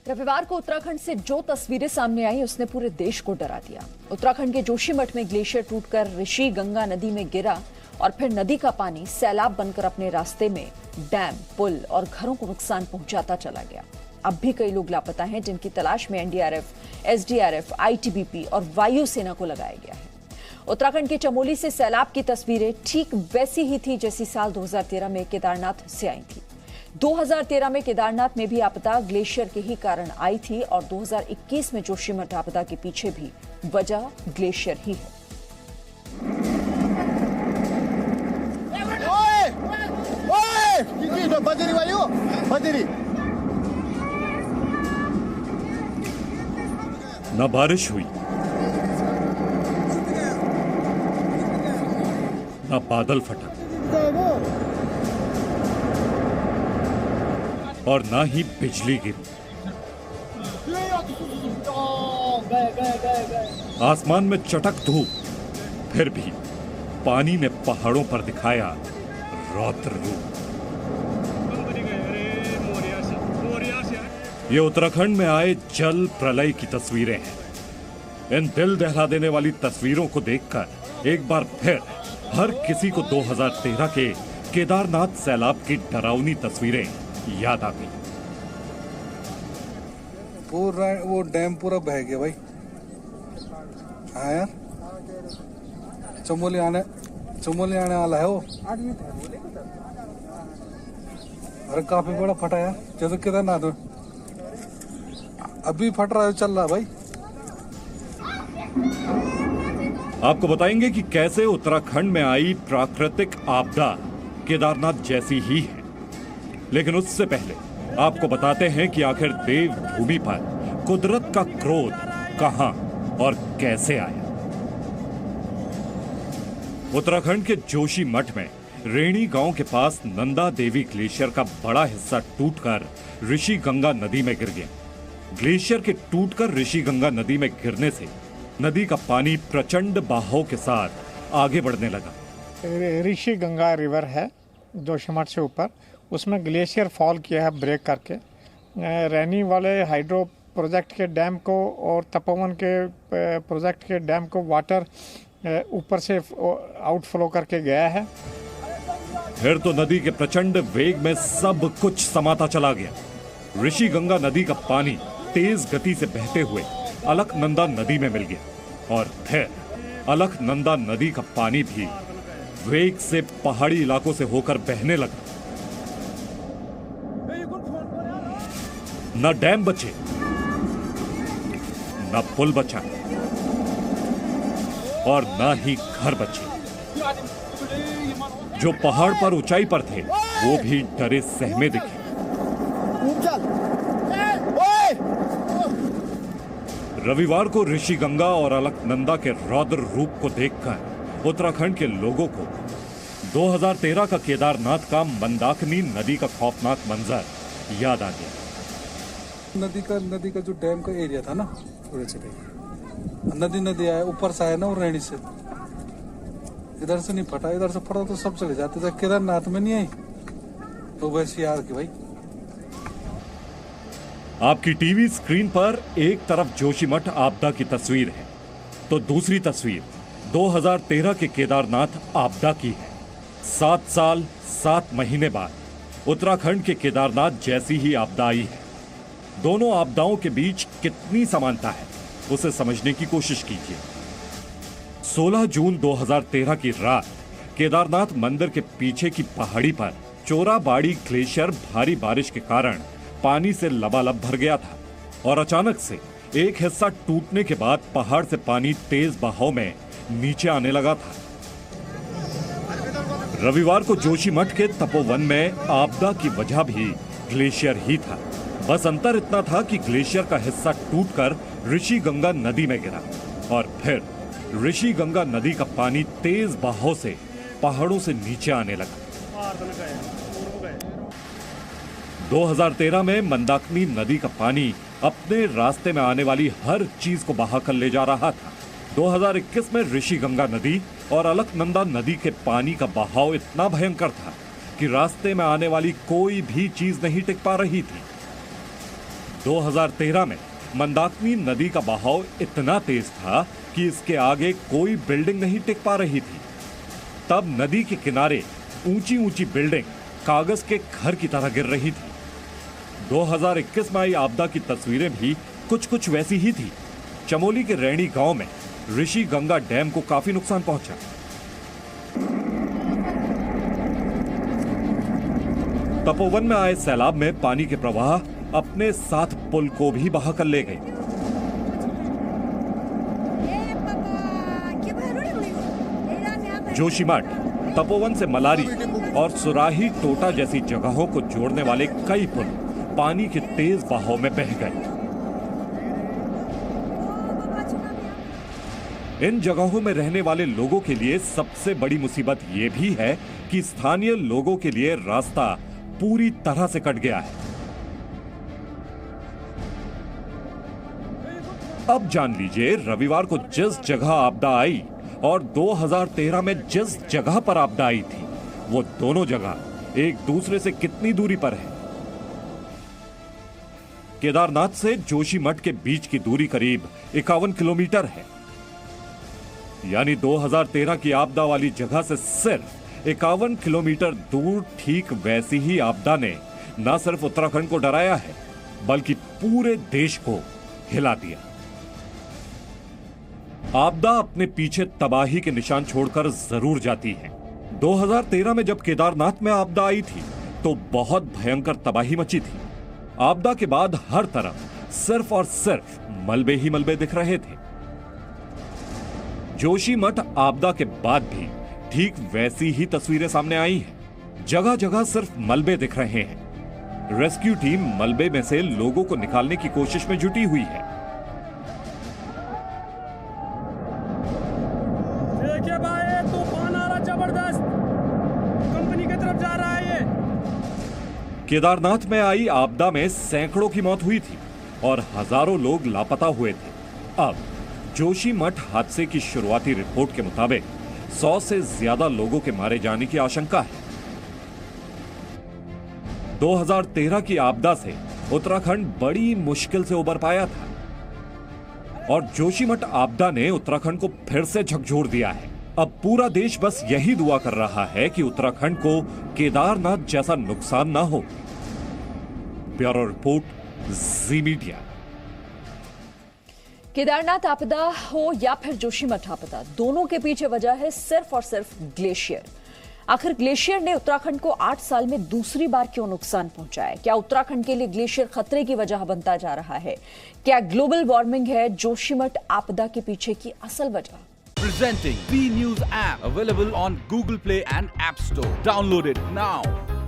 रविवार को उत्तराखंड से जो तस्वीरें सामने आई उसने पूरे देश को डरा दिया। उत्तराखंड के जोशीमठ में ग्लेशियर टूटकर ऋषि गंगा नदी में गिरा और फिर नदी का पानी सैलाब बनकर अपने रास्ते में डैम, पुल और घरों को नुकसान पहुंचाता चला गया। अब भी कई लोग लापता हैं, जिनकी तलाश में एनडीआरएफ, एसडीआरएफ, आईटीबीपी और वायुसेना को लगाया गया है। उत्तराखंड के चमोली से सैलाब की तस्वीरें ठीक वैसी ही थी जैसी साल 2013 में केदारनाथ से आई थी। 2013 में केदारनाथ में भी आपदा ग्लेशियर के ही कारण आई थी और 2021 में जोशीमठ आपदा के पीछे भी वजह ग्लेशियर ही है। न बारिश हुई, न बादल फटा और ना ही बिजली गिरी। आसमान में चटक धूप, फिर भी पानी ने पहाड़ों पर दिखाया रौद्र रूप। ये उत्तराखंड में आए जल प्रलय की तस्वीरें हैं। इन दिल दहला देने वाली तस्वीरों को देखकर एक बार फिर हर किसी को 2013 के केदारनाथ सैलाब की डरावनी तस्वीरें याद आ गई। पूरा वो डैम पूरा बह गया भाई। हाँ यार, चमोली आने वाला है वो। अरे काफी बड़ा फटा यार, जैसे केदारनाथ में अभी फट रहा है, चल रहा भाई। आपको बताएंगे कि कैसे उत्तराखंड में आई प्राकृतिक आपदा केदारनाथ जैसी ही है, लेकिन उससे पहले आपको बताते हैं कि आखिर देवभूमि पर कुदरत का क्रोध कहां और कैसे आया। उत्तराखंड के जोशीमठ में रेणी गांव के पास नंदा देवी ग्लेशियर का बड़ा हिस्सा टूटकर ऋषि गंगा नदी में गिर गया। ग्लेशियर के टूटकर ऋषि गंगा नदी में गिरने से नदी का पानी प्रचंड बहाव के साथ आगे बढ़ने लगा। ऋषि गंगा रिवर है जोशीमठ से ऊपर, उसमें ग्लेशियर फॉल किया है ब्रेक करके। रैनी वाले हाइड्रो प्रोजेक्ट के डैम को और तपोवन के प्रोजेक्ट के डैम को वाटर ऊपर से आउटफ्लो करके गया है। फिर तो नदी के प्रचंड वेग में सब कुछ समाता चला गया। ऋषि गंगा नदी का पानी तेज गति से बहते हुए अलकनंदा नदी में मिल गया और फिर अलकनंदा नदी का पानी भी वेग से पहाड़ी इलाकों से होकर बहने लगा। न डैम बचे, न पुल बचा और न ही घर बचे। जो पहाड़ पर ऊंचाई पर थे वो भी डरे सहमे दिखे। रविवार को ऋषि गंगा और अलकनंदा के रौद्र रूप को देखकर उत्तराखंड के लोगों को 2013 का केदारनाथ का मंदाकिनी नदी का खौफनाक मंजर याद आ गया। नदी का जो डैम का एरिया था ना, थोड़े से नदी आया ऊपर से आया ना, और रेणी से इधर से नहीं फटा, इधर से फटा तो सब चले जाते थे। केदारनाथ में नहीं आई तो वैसे याद की भाई। आपकी टीवी स्क्रीन पर एक तरफ जोशीमठ आपदा की तस्वीर है तो दूसरी तस्वीर 2013 के केदारनाथ आपदा की है। 7 साल 7 महीने बाद उत्तराखंड के केदारनाथ जैसी ही आपदा आई है। दोनों आपदाओं के बीच कितनी समानता है उसे समझने की कोशिश कीजिए। 16 जून 2013 की रात केदारनाथ मंदिर के पीछे की पहाड़ी पर चोराबाड़ी ग्लेशियर भारी बारिश के कारण पानी से लबालब भर गया था और अचानक से एक हिस्सा टूटने के बाद पहाड़ से पानी तेज बहाव में नीचे आने लगा था। रविवार को जोशीमठ के तपोवन में आपदा की वजह भी ग्लेशियर ही था। बस अंतर इतना था कि ग्लेशियर का हिस्सा टूटकर ऋषि गंगा नदी में गिरा और फिर ऋषि गंगा नदी का पानी तेज बहाव से पहाड़ों से नीचे आने लगा। 2013 में मंदाकिनी नदी का पानी अपने रास्ते में आने वाली हर चीज को बहा कर ले जा रहा था। 2021 में ऋषि गंगा नदी और अलकनंदा नदी के पानी का बहाव इतना भयंकर था कि रास्ते में आने वाली कोई भी चीज नहीं टिक पा रही थी। 2013 में मंदाकिनी नदी का बहाव इतना तेज था कि इसके आगे कोई बिल्डिंग नहीं टिक पा रही थी। तब नदी के किनारे ऊंची ऊंची बिल्डिंग कागज के घर की तरह गिर रही थी। 2021 में आई आपदा की तस्वीरें भी कुछ कुछ वैसी ही थी। चमोली के रैणी गांव में ऋषि गंगा डैम को काफी नुकसान पहुंचा। तपोवन में आए सैलाब में पानी के प्रवाह अपने साथ पुल को भी बहा कर ले गए। जोशीमठ, तपोवन से मलारी और सुराही टोटा जैसी जगहों को जोड़ने वाले कई पुल पानी के तेज बहाव में बह गए। इन जगहों में रहने वाले लोगों के लिए सबसे बड़ी मुसीबत यह भी है कि स्थानीय लोगों के लिए रास्ता पूरी तरह से कट गया है। अब जान लीजिए, रविवार को जिस जगह आपदा आई और 2013 में जिस जगह पर आपदा आई थी, वो दोनों जगह एक दूसरे से कितनी दूरी पर है। केदारनाथ से जोशीमठ के बीच की दूरी करीब 51 किलोमीटर है। यानी 2013 की आपदा वाली जगह से सिर्फ 51 किलोमीटर दूर ठीक वैसी ही आपदा ने न सिर्फ उत्तराखंड को डराया है, बल्कि पूरे देश को हिला दिया। आपदा अपने पीछे तबाही के निशान छोड़कर जरूर जाती है। 2013 में जब केदारनाथ में आपदा आई थी तो बहुत भयंकर तबाही मची थी। आपदा के बाद हर तरफ सिर्फ और सिर्फ मलबे ही मलबे दिख रहे थे। जोशीमठ आपदा के बाद भी ठीक वैसी ही तस्वीरें सामने आई हैं। जगह जगह सिर्फ मलबे दिख रहे हैं। रेस्क्यू टीम मलबे में से लोगों को निकालने की कोशिश में जुटी हुई है। देखिए भाई, तूफान आ रहा जबरदस्त, कंपनी की तरफ जा रहा है ये। केदारनाथ में आई आपदा में सैकड़ों की मौत हुई थी और हजारों लोग लापता हुए थे। अब जोशीमठ हादसे की शुरुआती रिपोर्ट के मुताबिक 100 से ज्यादा लोगों के मारे जाने की आशंका है। 2013 की आपदा से उत्तराखंड बड़ी मुश्किल से उबर पाया था और जोशीमठ आपदा ने उत्तराखंड को फिर से झकझोर दिया है। अब पूरा देश बस यही दुआ कर रहा है कि उत्तराखंड को केदारनाथ जैसा नुकसान ना हो। ब्यूरो रिपोर्ट, जी मीडिया। केदारनाथ आपदा हो या फिर जोशीमठ आपदा, दोनों के पीछे वजह है सिर्फ और सिर्फ ग्लेशियर। आखिर ग्लेशियर ने उत्तराखंड को 8 साल में दूसरी बार क्यों नुकसान पहुंचाया? क्या उत्तराखंड के लिए ग्लेशियर खतरे की वजह बनता जा रहा है? क्या ग्लोबल वार्मिंग है जोशीमठ आपदा के पीछे की असल वजह? Presenting V News app, available on Google Play and App Store. Download it now.